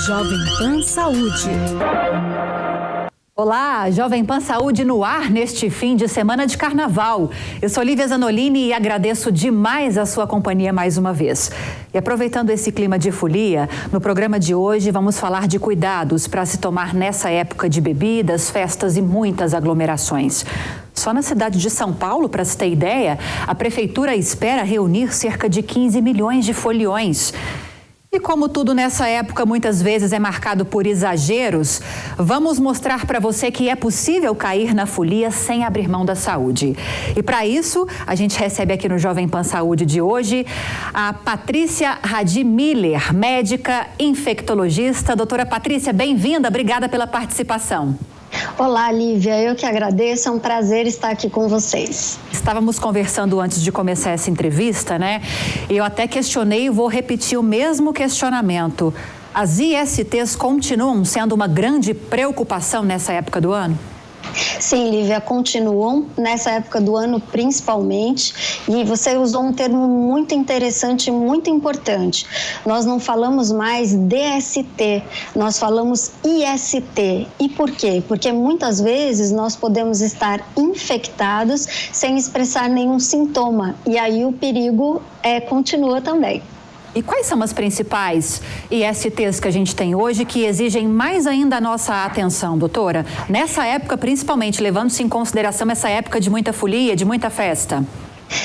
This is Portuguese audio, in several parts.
Jovem Pan Saúde. Olá, Jovem Pan Saúde no ar neste fim de semana de carnaval. Eu sou Lívia Zanolini e agradeço demais a sua companhia mais uma vez. E aproveitando esse clima de folia, no programa de hoje vamos falar de cuidados para se tomar nessa época de bebidas, festas e muitas aglomerações. Só na cidade de São Paulo, para se ter ideia, a prefeitura espera reunir cerca de 15 milhões de foliões. E como tudo nessa época muitas vezes é marcado por exageros, vamos mostrar para você que é possível cair na folia sem abrir mão da saúde. E para isso, a gente recebe aqui no Jovem Pan Saúde de hoje a Patrícia Radi Miller, médica infectologista. Doutora Patrícia, bem-vinda, obrigada pela participação. Olá, Lívia, eu que agradeço, é um prazer estar aqui com vocês. Estávamos conversando antes de começar essa entrevista, né? Eu até questionei e vou repetir o mesmo questionamento. As ISTs continuam sendo uma grande preocupação nessa época do ano? Sim, Lívia, continuam nessa época do ano principalmente, e você usou um termo muito interessante e muito importante. Nós não falamos mais DST, nós falamos IST. E por quê? Porque muitas vezes nós podemos estar infectados sem expressar nenhum sintoma, e aí o perigo continua também. E quais são as principais ISTs que a gente tem hoje que exigem mais ainda a nossa atenção, doutora? Nessa época, principalmente, levando-se em consideração essa época de muita folia, de muita festa.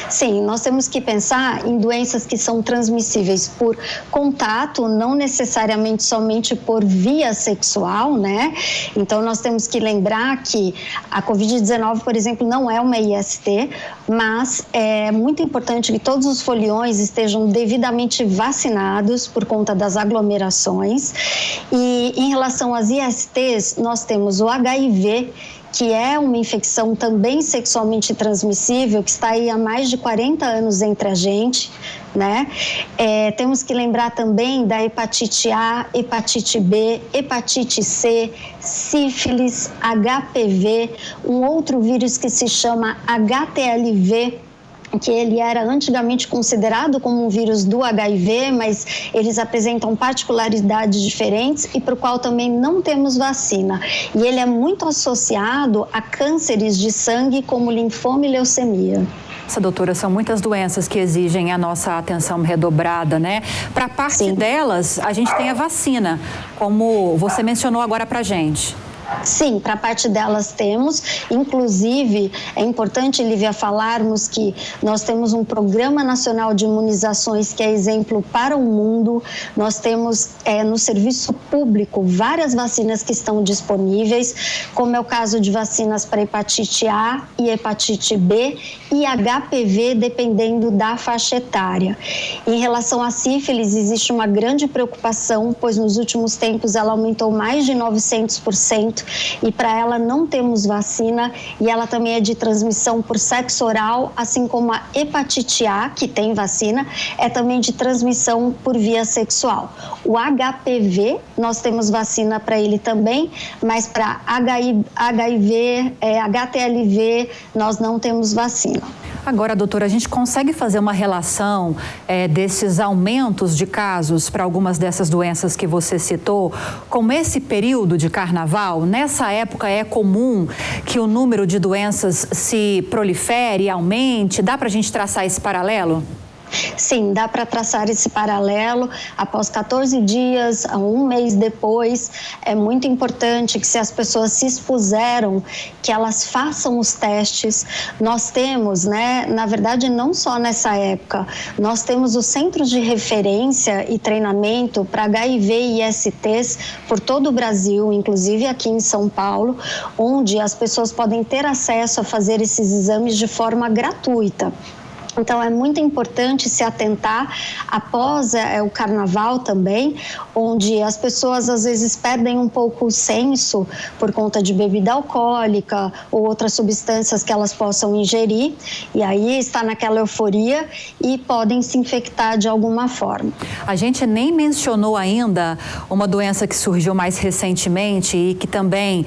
Sim, nós temos que pensar em doenças que são transmissíveis por contato, não necessariamente somente por via sexual, né? Então, nós temos que lembrar que a Covid-19, por exemplo, não é uma IST, mas é muito importante que todos os foliões estejam devidamente vacinados por conta das aglomerações. E em relação às ISTs, nós temos o HIV, que é uma infecção também sexualmente transmissível, que está aí há mais de 40 anos entre a gente, né? Temos que lembrar também da hepatite A, hepatite B, hepatite C, sífilis, HPV, um outro vírus que se chama HTLV, que ele era antigamente considerado como um vírus do HIV, mas eles apresentam particularidades diferentes e para o qual também não temos vacina. E ele é muito associado a cânceres de sangue como linfoma e leucemia. Essa, doutora, são muitas doenças que exigem a nossa atenção redobrada, né? Para parte delas, a gente tem a vacina, como você mencionou agora para a gente. Sim, para a parte delas temos, inclusive é importante, Lívia, falarmos que nós temos um Programa Nacional de Imunizações que é exemplo para o mundo. Nós temos no serviço público várias vacinas que estão disponíveis, como é o caso de vacinas para hepatite A e hepatite B e HPV, dependendo da faixa etária. Em relação à sífilis, existe uma grande preocupação, pois nos últimos tempos ela aumentou mais de 900%. E para ela não temos vacina e ela também é de transmissão por sexo oral, assim como a hepatite A, que tem vacina, é também de transmissão por via sexual. O HPV, nós temos vacina para ele também, mas para HIV, HTLV, nós não temos vacina. Agora, doutora, a gente consegue fazer uma relação desses aumentos de casos para algumas dessas doenças que você citou com esse período de carnaval? Nessa época é comum que o número de doenças se prolifere, aumente? Dá para a gente traçar esse paralelo? Sim, dá para traçar esse paralelo. Após 14 dias, um mês depois, é muito importante que, se as pessoas se expuseram, que elas façam os testes. Nós temos, né, na verdade, não só nessa época, nós temos os centros de referência e treinamento para HIV e ISTs por todo o Brasil, inclusive aqui em São Paulo, onde as pessoas podem ter acesso a fazer esses exames de forma gratuita. Então, é muito importante se atentar após o carnaval também, onde as pessoas às vezes perdem um pouco o senso por conta de bebida alcoólica ou outras substâncias que elas possam ingerir, e aí está naquela euforia e podem se infectar de alguma forma. A gente nem mencionou ainda uma doença que surgiu mais recentemente e que também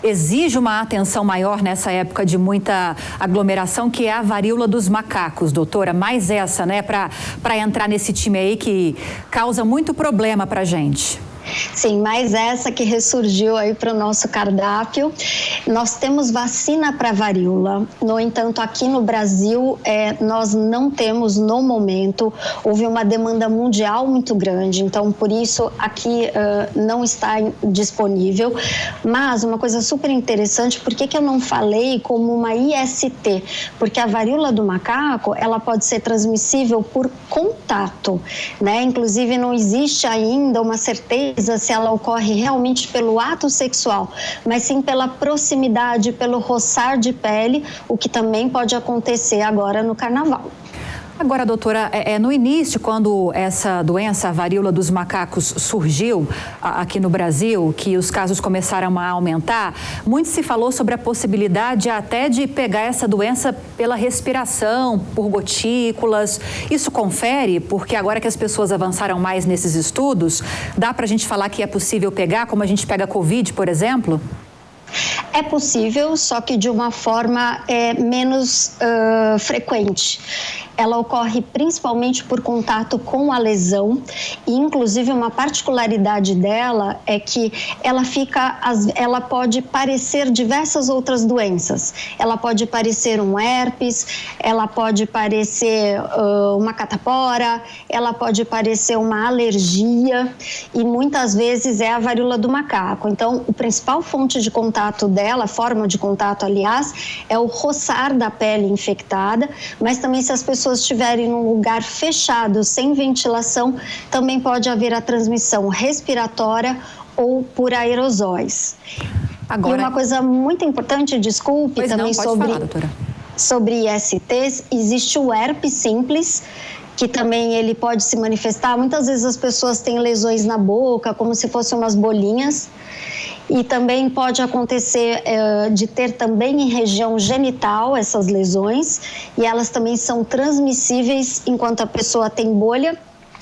exige uma atenção maior nessa época de muita aglomeração, que é a varíola dos macacos, doutora. Mais essa, né, para entrar nesse time aí que causa muito problema para a gente. Sim, mais essa que ressurgiu aí para o nosso cardápio. Nós temos vacina para varíola, no entanto, aqui no Brasil, nós não temos no momento. Houve uma demanda mundial muito grande, então por isso aqui não está disponível. Mas uma coisa super interessante, por que eu não falei como uma IST? Porque a varíola do macaco, ela pode ser transmissível por contato, né? Inclusive não existe ainda uma certeza se ela ocorre realmente pelo ato sexual, mas sim pela proximidade, pelo roçar de pele, o que também pode acontecer agora no carnaval. Agora, doutora, no início, quando essa doença, a varíola dos macacos, surgiu aqui no Brasil, que os casos começaram a aumentar, muito se falou sobre a possibilidade até de pegar essa doença pela respiração, por gotículas. Isso confere? Porque agora que as pessoas avançaram mais nesses estudos, dá para a gente falar que é possível pegar, como a gente pega a Covid, por exemplo? É possível, só que de uma forma menos frequente. Ela ocorre principalmente por contato com a lesão e, inclusive, uma particularidade dela é que ela pode parecer diversas outras doenças. Ela pode parecer um herpes, ela pode parecer uma catapora, ela pode parecer uma alergia e muitas vezes é a varíola do macaco. Então, a principal fonte de contato dela, forma de contato, aliás, é o roçar da pele infectada, mas também se as pessoas estiverem num lugar fechado, sem ventilação, também pode haver a transmissão respiratória ou por aerosóis. Agora... E uma coisa muito importante, desculpe, também sobre ISTs, existe o herpes simples, que também ele pode se manifestar. Muitas vezes as pessoas têm lesões na boca, como se fossem umas bolinhas. E também pode acontecer de ter também em região genital essas lesões, e elas também são transmissíveis enquanto a pessoa tem bolha.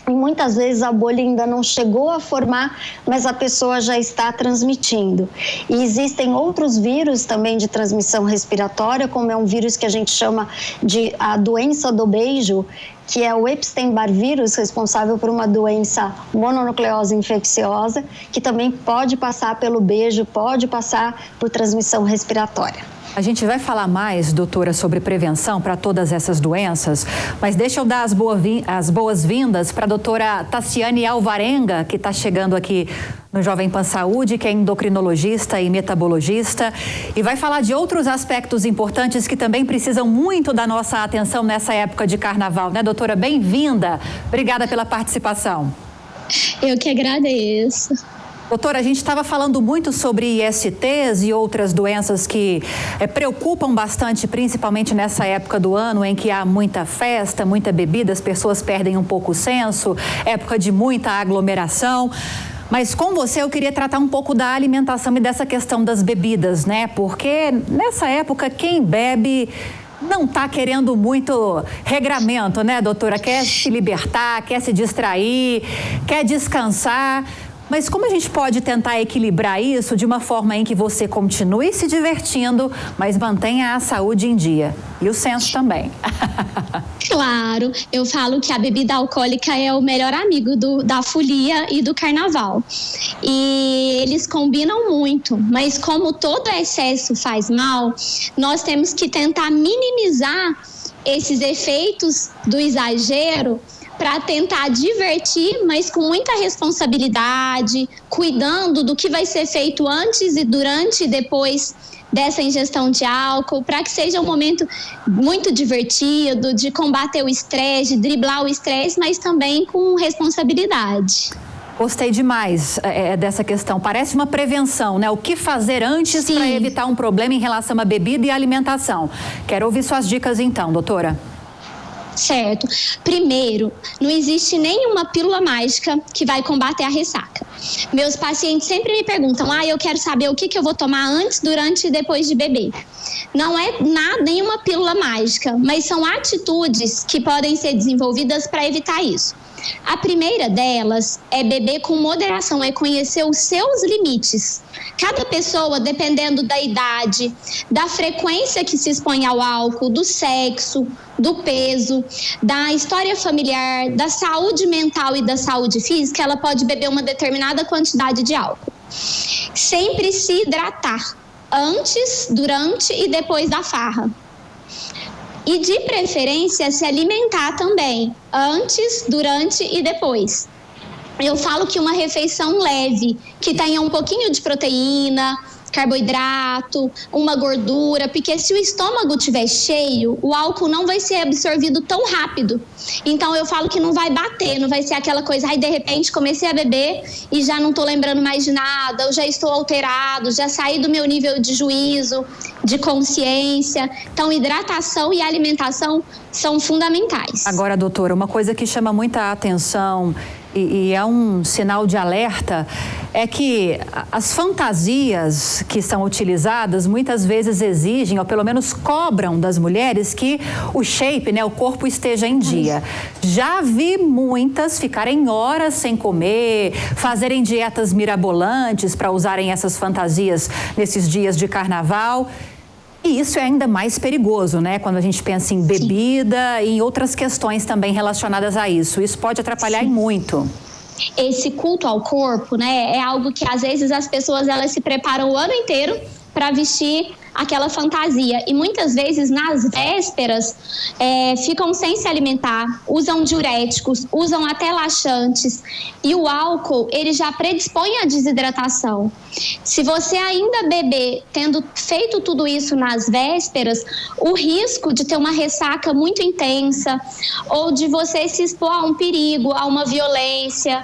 E muitas vezes a bolha ainda não chegou a formar, mas a pessoa já está transmitindo. E existem outros vírus também de transmissão respiratória, como é um vírus que a gente chama de a doença do beijo, que é o Epstein-Barr vírus, responsável por uma doença mononucleose infecciosa, que também pode passar pelo beijo, pode passar por transmissão respiratória. A gente vai falar mais, doutora, sobre prevenção para todas essas doenças, mas deixa eu dar as boas-vindas para a doutora Tassiane Alvarenga, que está chegando aqui no Jovem Pan Saúde, que é endocrinologista e metabologista, e vai falar de outros aspectos importantes que também precisam muito da nossa atenção nessa época de carnaval, né, doutora? Bem-vinda. Obrigada pela participação. Eu que agradeço. Doutora, a gente estava falando muito sobre ISTs e outras doenças que preocupam bastante, principalmente nessa época do ano em que há muita festa, muita bebida, as pessoas perdem um pouco o senso, época de muita aglomeração. Mas com você eu queria tratar um pouco da alimentação e dessa questão das bebidas, né? Porque nessa época quem bebe não está querendo muito regramento, né, doutora? Quer se libertar, quer se distrair, quer descansar. Mas como a gente pode tentar equilibrar isso de uma forma em que você continue se divertindo, mas mantenha a saúde em dia? E o senso também. Claro, eu falo que a bebida alcoólica é o melhor amigo da folia e do carnaval. E eles combinam muito, mas como todo excesso faz mal, nós temos que tentar minimizar esses efeitos do exagero para tentar divertir, mas com muita responsabilidade, cuidando do que vai ser feito antes e durante e depois dessa ingestão de álcool, para que seja um momento muito divertido, de combater o estresse, de driblar o estresse, mas também com responsabilidade. Gostei demais dessa questão. Parece uma prevenção, né? O que fazer antes para evitar um problema em relação à bebida e alimentação. Quero ouvir suas dicas então, doutora. Certo. Primeiro, não existe nenhuma pílula mágica que vai combater a ressaca. Meus pacientes sempre me perguntam, eu quero saber o que eu vou tomar antes, durante e depois de beber. Não é nenhuma pílula mágica, mas são atitudes que podem ser desenvolvidas para evitar isso. A primeira delas é beber com moderação, é conhecer os seus limites. Cada pessoa, dependendo da idade, da frequência que se expõe ao álcool, do sexo, do peso, da história familiar, da saúde mental e da saúde física, ela pode beber uma determinada quantidade de álcool. Sempre se hidratar antes, durante e depois da farra. E de preferência se alimentar também, antes, durante e depois. Eu falo que uma refeição leve, que tenha um pouquinho de proteína, carboidrato, uma gordura, porque se o estômago estiver cheio, o álcool não vai ser absorvido tão rápido. Então eu falo que não vai bater, não vai ser aquela coisa, de repente comecei a beber e já não estou lembrando mais de nada, eu já estou alterado, já saí do meu nível de juízo, de consciência. Então hidratação e alimentação são fundamentais. Agora, doutora, uma coisa que chama muita atenção e é um sinal de alerta é que as fantasias que são utilizadas muitas vezes exigem, ou pelo menos cobram das mulheres, que o shape, né, o corpo esteja em dia. Já vi muitas ficarem horas sem comer, fazerem dietas mirabolantes para usarem essas fantasias nesses dias de carnaval. E isso é ainda mais perigoso, né? Quando a gente pensa em bebida e em outras questões também relacionadas a isso. Isso pode atrapalhar e muito. Esse culto ao corpo, né, é algo que às vezes as pessoas elas se preparam o ano inteiro para vestir aquela fantasia e muitas vezes nas vésperas ficam sem se alimentar, usam diuréticos, usam até laxantes e o álcool ele já predispõe à desidratação. Se você ainda beber tendo feito tudo isso nas vésperas, o risco de ter uma ressaca muito intensa ou de você se expor a um perigo, a uma violência,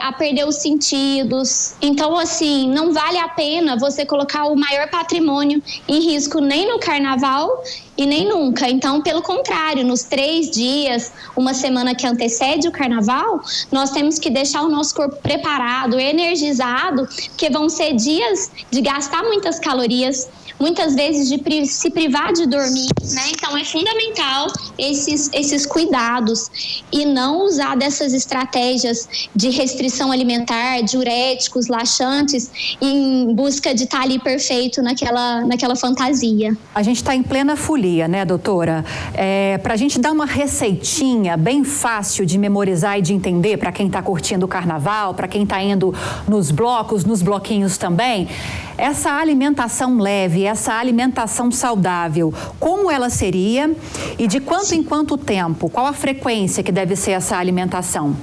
a perder os sentidos. Então, assim, não vale a pena você colocar o maior patrimônio em risco nem no carnaval e nem nunca. Então, pelo contrário, nos 3 dias, uma semana que antecede o carnaval, nós temos que deixar o nosso corpo preparado, energizado, porque vão ser dias de gastar muitas calorias, muitas vezes de se privar de dormir, né? Então é fundamental esses cuidados e não usar dessas estratégias de restrição alimentar, diuréticos, laxantes, em busca de estar ali perfeito naquela fantasia. A gente está em plena folia, né, doutora? Para a gente dar uma receitinha bem fácil de memorizar e de entender para quem está curtindo o carnaval, para quem está indo nos blocos, nos bloquinhos também, essa alimentação leve, essa alimentação saudável, como ela seria e de quanto em quanto tempo? Qual a frequência que deve ser essa alimentação?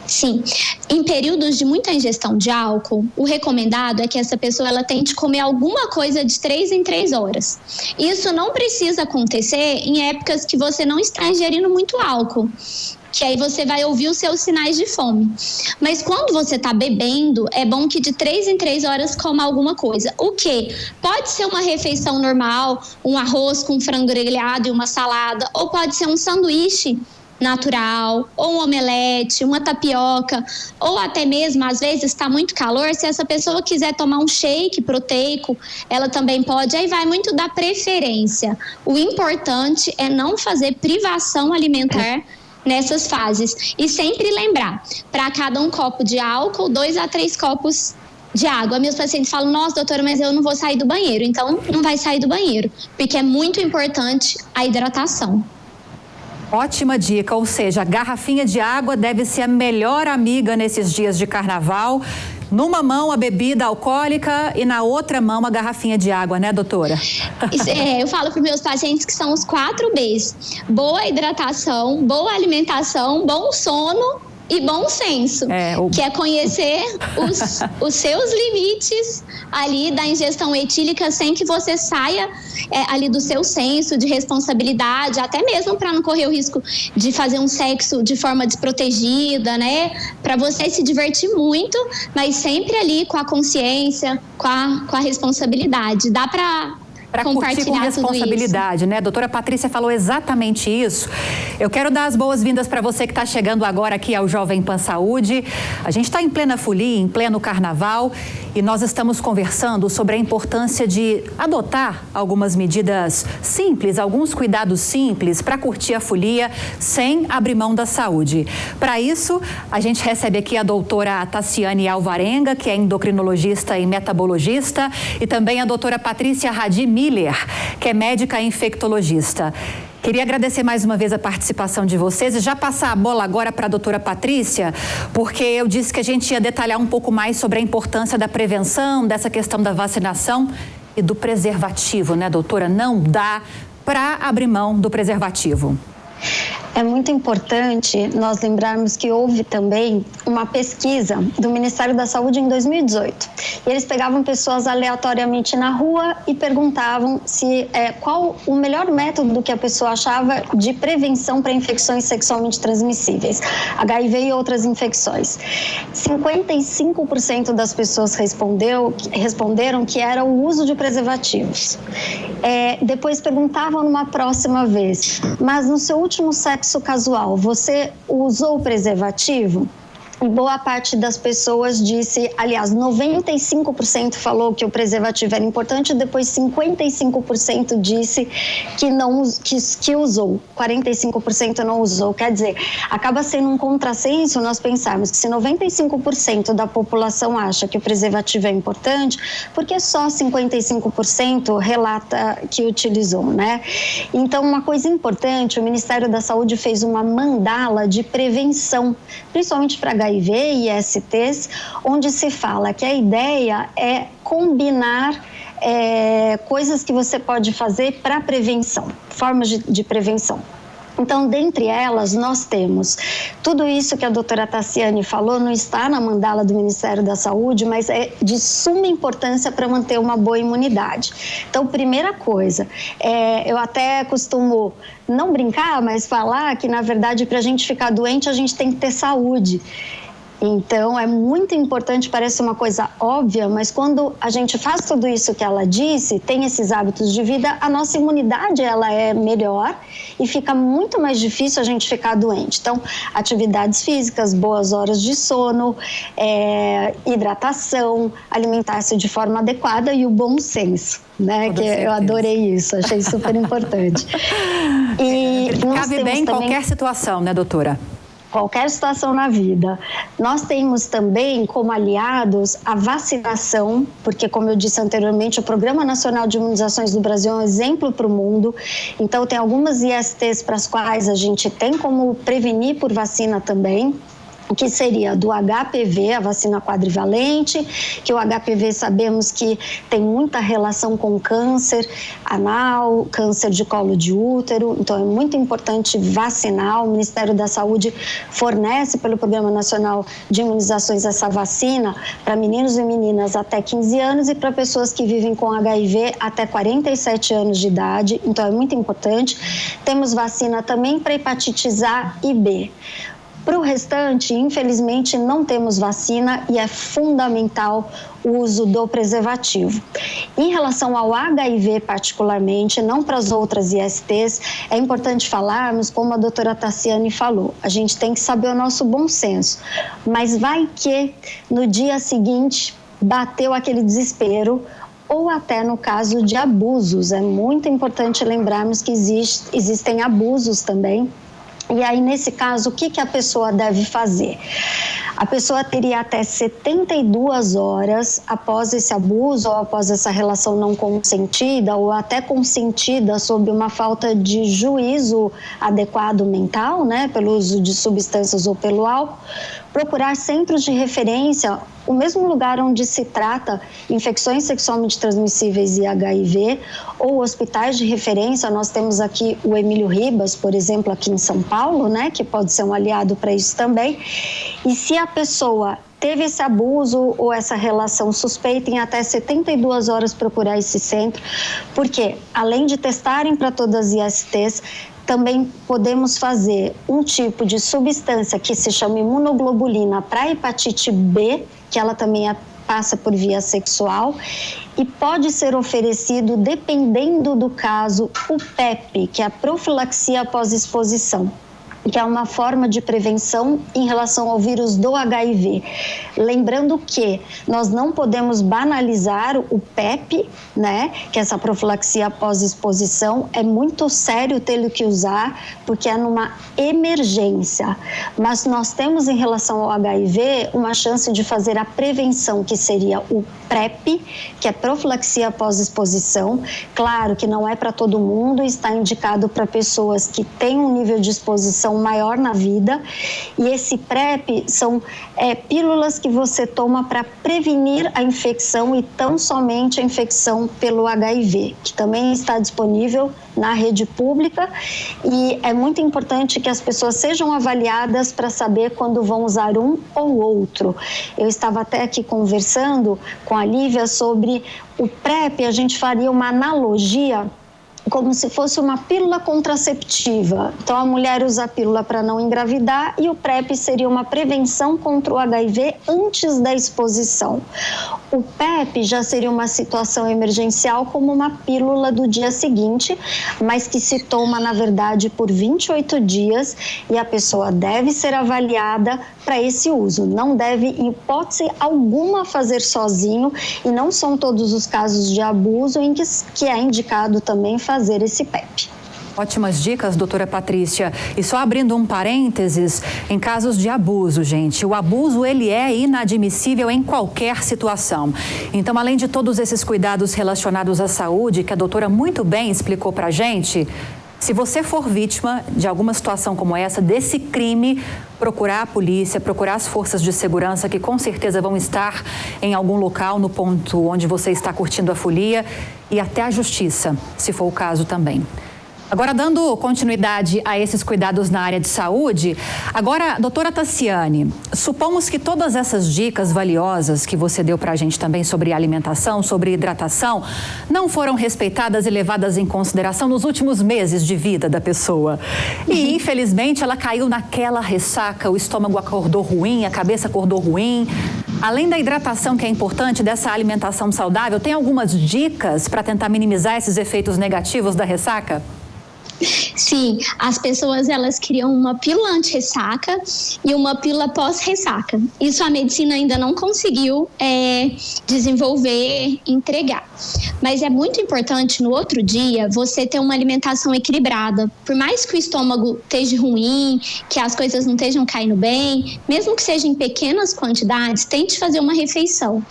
Sim, em períodos de muita ingestão de álcool, o recomendado é que essa pessoa ela tente comer alguma coisa de 3 em 3 horas. Isso não precisa acontecer em épocas que você não está ingerindo muito álcool, que aí você vai ouvir os seus sinais de fome. Mas quando você está bebendo, é bom que de 3 em 3 horas coma alguma coisa. O quê? Pode ser uma refeição normal, um arroz com frango grelhado e uma salada, ou pode ser um sanduíche natural, ou um omelete, uma tapioca, ou até mesmo, às vezes está muito calor, se essa pessoa quiser tomar um shake proteico, ela também pode, aí vai muito da preferência. O importante é não fazer privação alimentar nessas fases. E sempre lembrar, para cada 1 copo de álcool, 2 a 3 copos de água. Meus pacientes falam, nossa, doutora, mas eu não vou sair do banheiro. Então, não vai sair do banheiro, porque é muito importante a hidratação. Ótima dica, ou seja, a garrafinha de água deve ser a melhor amiga nesses dias de carnaval. Numa mão a bebida alcoólica e na outra mão a garrafinha de água, né, doutora? Eu falo para os meus pacientes que são os 4 Bs. Boa hidratação, boa alimentação, bom sono e bom senso, que é conhecer os seus limites ali da ingestão etílica sem que você saia ali do seu senso de responsabilidade, até mesmo para não correr o risco de fazer um sexo de forma desprotegida, né? Para você se divertir muito, mas sempre ali com a consciência, com a responsabilidade. Dá para curtir com responsabilidade, né? A doutora Patrícia falou exatamente isso. Eu quero dar as boas-vindas para você que está chegando agora aqui ao Jovem Pan Saúde. A gente está em plena folia, em pleno carnaval. e nós estamos conversando sobre a importância de adotar algumas medidas simples, alguns cuidados simples para curtir a folia sem abrir mão da saúde. Para isso, a gente recebe aqui a doutora Tassiane Alvarenga, que é endocrinologista e metabologista, e também a doutora Patrícia Radi Miller, que é médica infectologista. Queria agradecer mais uma vez a participação de vocês e já passar a bola agora para a doutora Patrícia, porque eu disse que a gente ia detalhar um pouco mais sobre a importância da prevenção, dessa questão da vacinação e do preservativo, né, doutora? Não dá para abrir mão do preservativo. É muito importante nós lembrarmos que houve também uma pesquisa do Ministério da Saúde em 2018. E eles pegavam pessoas aleatoriamente na rua e perguntavam qual o melhor método que a pessoa achava de prevenção para infecções sexualmente transmissíveis, HIV e outras infecções. 55% das pessoas responderam que era o uso de preservativos. Depois perguntavam numa próxima vez, mas no seu último sexo casual, você usou preservativo? E boa parte das pessoas disse, aliás, 95% falou que o preservativo era importante, depois 55% disse que usou, 45% não usou. Quer dizer, acaba sendo um contrassenso nós pensarmos que se 95% da população acha que o preservativo é importante, porque só 55% relata que utilizou, né? Então, uma coisa importante, o Ministério da Saúde fez uma mandala de prevenção, principalmente para HIV e ISTs, onde se fala que a ideia é combinar coisas que você pode fazer para prevenção, formas de prevenção. Então, dentre elas, nós temos tudo isso que a doutora Tassiane falou, não está na mandala do Ministério da Saúde, mas é de suma importância para manter uma boa imunidade. Então, primeira coisa, eu até costumo não brincar, mas falar que, na verdade, para a gente ficar doente, a gente tem que ter saúde. Então, é muito importante, parece uma coisa óbvia, mas quando a gente faz tudo isso que ela disse, tem esses hábitos de vida, a nossa imunidade ela é melhor e fica muito mais difícil a gente ficar doente. Então, atividades físicas, boas horas de sono, hidratação, alimentar-se de forma adequada e o bom senso, né? Que eu adorei isso, achei super importante. E cabe bem em qualquer situação, né, doutora? Qualquer situação na vida. Nós temos também como aliados a vacinação, porque, como eu disse anteriormente, o Programa Nacional de Imunizações do Brasil é um exemplo para o mundo. Então, tem algumas ISTs para as quais a gente tem como prevenir por vacina também, que seria do HPV, a vacina quadrivalente, que o HPV sabemos que tem muita relação com câncer anal, câncer de colo de útero, então é muito importante vacinar. O Ministério da Saúde fornece pelo Programa Nacional de Imunizações essa vacina para meninos e meninas até 15 anos e para pessoas que vivem com HIV até 47 anos de idade, então é muito importante. Temos vacina também para hepatites A e B. Para o restante, infelizmente, não temos vacina e é fundamental o uso do preservativo. Em relação ao HIV particularmente, não para as outras ISTs, é importante falarmos, como a doutora Tassiane falou, a gente tem que saber o nosso bom senso, mas vai que no dia seguinte bateu aquele desespero, ou até no caso de abusos. É muito importante lembrarmos que existem abusos também. E aí, nesse caso, o que a pessoa deve fazer? A pessoa teria até 72 horas após esse abuso ou após essa relação não consentida ou até consentida sob uma falta de juízo adequado mental, né, pelo uso de substâncias ou pelo álcool, procurar centros de referência, o mesmo lugar onde se trata infecções sexualmente transmissíveis e HIV, ou hospitais de referência. Nós temos aqui o Emílio Ribas, por exemplo, aqui em São Paulo, né, que pode ser um aliado para isso também. E se a pessoa teve esse abuso ou essa relação suspeita, em até 72 horas procurar esse centro, porque além de testarem para todas as ISTs, também podemos fazer um tipo de substância que se chama imunoglobulina para hepatite B, que ela também passa por via sexual, e pode ser oferecido, dependendo do caso, o PEP, que é a profilaxia após exposição. que é uma forma de prevenção em relação ao vírus do HIV. Lembrando que nós não podemos banalizar o PEP, né? Que essa profilaxia após exposição é muito sério tê-lo que usar, porque é numa emergência. Mas nós temos em relação ao HIV uma chance de fazer a prevenção, que seria o PrEP, que é profilaxia após exposição. Claro que não é para todo mundo, está indicado para pessoas que têm um nível de exposição maior na vida, e esse PrEP são pílulas que você toma para prevenir a infecção e tão somente a infecção pelo HIV, que também está disponível na rede pública, e é muito importante que as pessoas sejam avaliadas para saber quando vão usar um ou outro. Eu estava até aqui conversando com a Lívia sobre o PrEP, a gente faria uma analogia como se fosse uma pílula contraceptiva. Então, a mulher usa a pílula para não engravidar e o PrEP seria uma prevenção contra o HIV antes da exposição. O PEP já seria uma situação emergencial, como uma pílula do dia seguinte, mas que se toma, na verdade, por 28 dias, e a pessoa deve ser avaliada para esse uso. Não deve, em hipótese alguma, fazer sozinho, e não são todos os casos de abuso em que é indicado também fazer esse PEP. Ótimas dicas, doutora Patrícia. E só abrindo um parênteses, em casos de abuso, gente, o abuso ele é inadmissível em qualquer situação. Então, além de todos esses cuidados relacionados à saúde, que a doutora muito bem explicou pra gente, se você for vítima de alguma situação como essa, desse crime, procurar a polícia, procurar as forças de segurança, que com certeza vão estar em algum local no ponto onde você está curtindo a folia, e até a justiça, se for o caso também. Agora, dando continuidade a esses cuidados na área de saúde, agora, doutora Tassiane, supomos que todas essas dicas valiosas que você deu para a gente também sobre alimentação, sobre hidratação, não foram respeitadas e levadas em consideração nos últimos meses de vida da pessoa. E, infelizmente, ela caiu naquela ressaca, o estômago acordou ruim, a cabeça acordou ruim. Além da hidratação, que é importante, dessa alimentação saudável, tem algumas dicas para tentar minimizar esses efeitos negativos da ressaca? Sim, as pessoas elas criam uma pílula anti-ressaca e uma pílula pós-ressaca. Isso a medicina ainda não conseguiu desenvolver, entregar. Mas é muito importante no outro dia você ter uma alimentação equilibrada. Por mais que o estômago esteja ruim, que as coisas não estejam caindo bem, mesmo que seja em pequenas quantidades, tente fazer uma refeição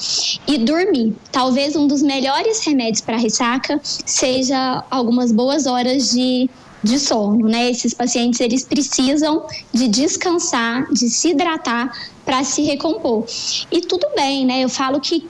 e dormir. Talvez um dos melhores remédios para ressaca seja algumas boas horas de sono, né? Esses pacientes, eles precisam de descansar, de se hidratar para se recompor. E tudo bem, né? Eu falo que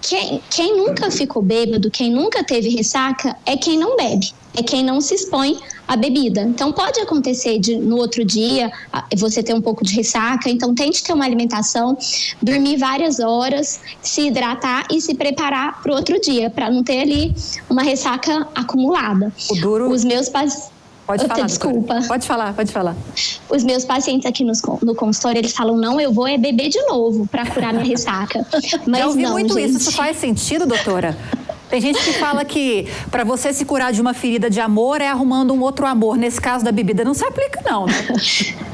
quem nunca ficou bêbado, quem nunca teve ressaca, é quem não bebe, é quem não se expõe à bebida. Então, pode acontecer no outro dia você ter um pouco de ressaca, então tente ter uma alimentação, dormir várias horas, se hidratar e se preparar para o outro dia, para não ter ali uma ressaca acumulada. Os meus pacientes... Pode falar, desculpa. Pode falar. Os meus pacientes aqui no consultório, eles falam, não, eu vou beber de novo para curar minha ressaca. Mas já ouvi não, muito gente. Isso faz sentido, doutora? Tem gente que fala que para você se curar de uma ferida de amor é arrumando um outro amor. Nesse caso da bebida não se aplica não, né?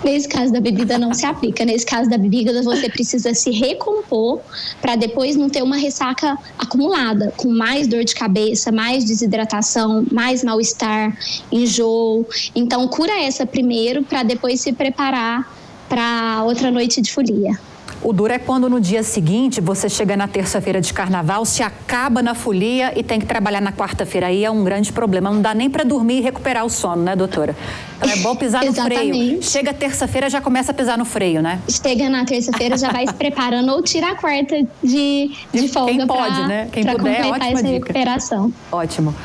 Nesse caso da bebida não se aplica. Nesse caso da bebida você precisa se recompor para depois não ter uma ressaca acumulada, com mais dor de cabeça, mais desidratação, mais mal-estar, enjoo. Então cura essa primeiro para depois se preparar para outra noite de folia. O duro é quando no dia seguinte você chega na terça-feira de carnaval, se acaba na folia e tem que trabalhar na quarta-feira. Aí é um grande problema. Não dá nem para dormir e recuperar o sono, né, doutora? Então é bom pisar no freio. Chega terça-feira, já começa a pisar no freio, né? Chega na terça-feira, já vai se preparando ou tira a quarta de folga. Quem pode, né? Quem puder, completar essa recuperação. Ótimo.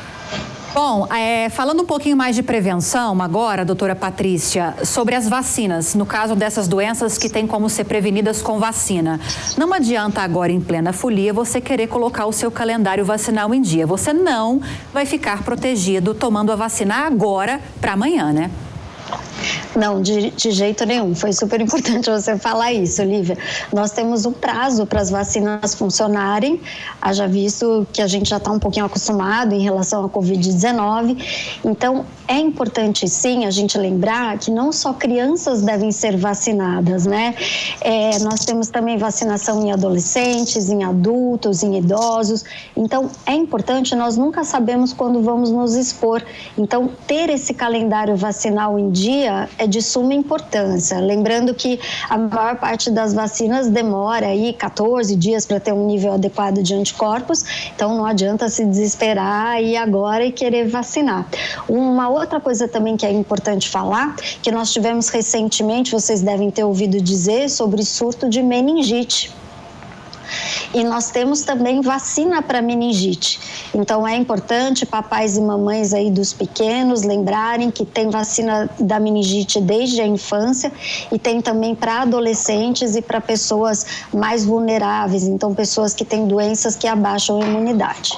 Bom, falando um pouquinho mais de prevenção agora, doutora Patrícia, sobre as vacinas, no caso dessas doenças que têm como ser prevenidas com vacina. Não adianta agora, em plena folia, você querer colocar o seu calendário vacinal em dia. Você não vai ficar protegido tomando a vacina agora para amanhã, né? Não, de jeito nenhum. Foi super importante você falar isso, Lívia. Nós temos um prazo para as vacinas funcionarem, haja visto que a gente já está um pouquinho acostumado em relação à Covid-19. Então, é importante sim a gente lembrar que não só crianças devem ser vacinadas, né? Nós temos também vacinação em adolescentes, em adultos, em idosos. Então, é importante, nós nunca sabemos quando vamos nos expor. Então, ter esse calendário vacinal em dia é de suma importância. Lembrando que a maior parte das vacinas demora aí 14 dias para ter um nível adequado de anticorpos, então não adianta se desesperar e agora e querer vacinar. Uma outra coisa também que é importante falar, que nós tivemos recentemente, vocês devem ter ouvido dizer, sobre surto de meningite. E nós temos também vacina para meningite. Então é importante papais e mamães aí dos pequenos lembrarem que tem vacina da meningite desde a infância e tem também para adolescentes e para pessoas mais vulneráveis, então pessoas que têm doenças que abaixam a imunidade.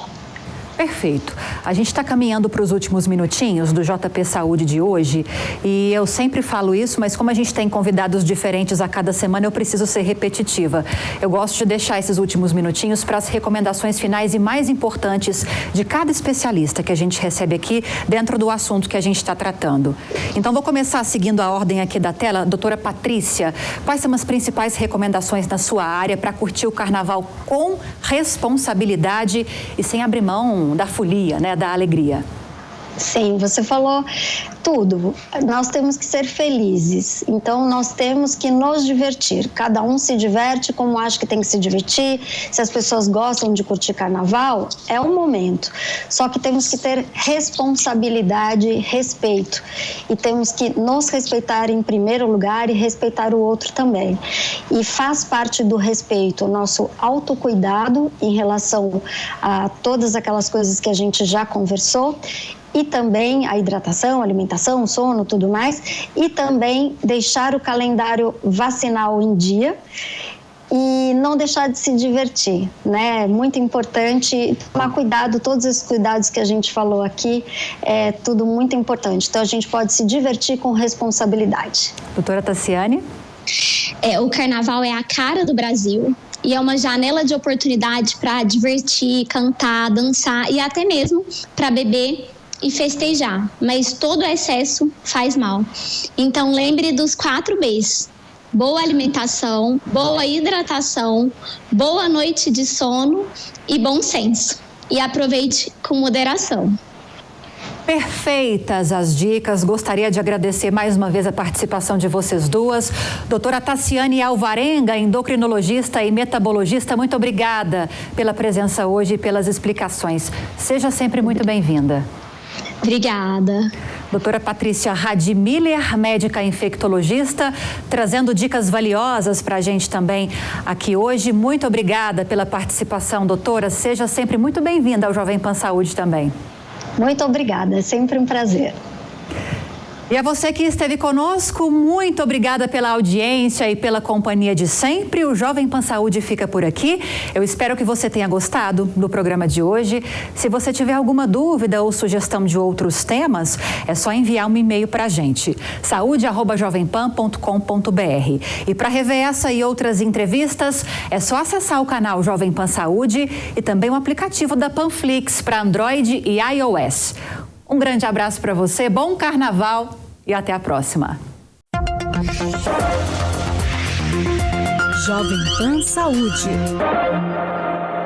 Perfeito. A gente está caminhando para os últimos minutinhos do JP Saúde de hoje e eu sempre falo isso, mas como a gente tem convidados diferentes a cada semana, eu preciso ser repetitiva. Eu gosto de deixar esses últimos minutinhos para as recomendações finais e mais importantes de cada especialista que a gente recebe aqui dentro do assunto que a gente está tratando. Então, vou começar seguindo a ordem aqui da tela. Doutora Patrícia, quais são as principais recomendações na sua área para curtir o carnaval com responsabilidade e sem abrir mão da folia, né, da alegria? Sim, você falou tudo. Nós temos que ser felizes, então nós temos que nos divertir. Cada um se diverte como acha que tem que se divertir. Se as pessoas gostam de curtir carnaval, é o momento. Só que temos que ter responsabilidade, respeito. E temos que nos respeitar em primeiro lugar e respeitar o outro também. E faz parte do respeito o nosso autocuidado em relação a todas aquelas coisas que a gente já conversou, e também a hidratação, alimentação, sono, tudo mais, e também deixar o calendário vacinal em dia e não deixar de se divertir, né? É muito importante tomar cuidado, todos esses cuidados que a gente falou aqui, é tudo muito importante. Então a gente pode se divertir com responsabilidade. Doutora Tassiane? O carnaval é a cara do Brasil. E é uma janela de oportunidade para divertir, cantar, dançar e até mesmo para beber e festejar, mas todo excesso faz mal. Então lembre dos 4 Bs: boa alimentação, boa hidratação, boa noite de sono e bom senso. E aproveite com moderação. Perfeitas as dicas. Gostaria de agradecer mais uma vez a participação de vocês duas. Doutora Tassiane Alvarenga, endocrinologista e metabologista, muito obrigada pela presença hoje e pelas explicações. Seja sempre muito bem-vinda. Obrigada. Doutora Patrícia Radmiller, médica infectologista, trazendo dicas valiosas para a gente também aqui hoje. Muito obrigada pela participação, doutora. Seja sempre muito bem-vinda ao Jovem Pan Saúde também. Muito obrigada, é sempre um prazer. E a você que esteve conosco, muito obrigada pela audiência e pela companhia de sempre. O Jovem Pan Saúde fica por aqui. Eu espero que você tenha gostado do programa de hoje. Se você tiver alguma dúvida ou sugestão de outros temas, é só enviar um e-mail para a gente, saude@jovempan.com.br. E para rever essa e outras entrevistas, é só acessar o canal Jovem Pan Saúde e também o aplicativo da Panflix para Android e iOS. Um grande abraço para você, bom carnaval e até a próxima. Jovem Pan Saúde.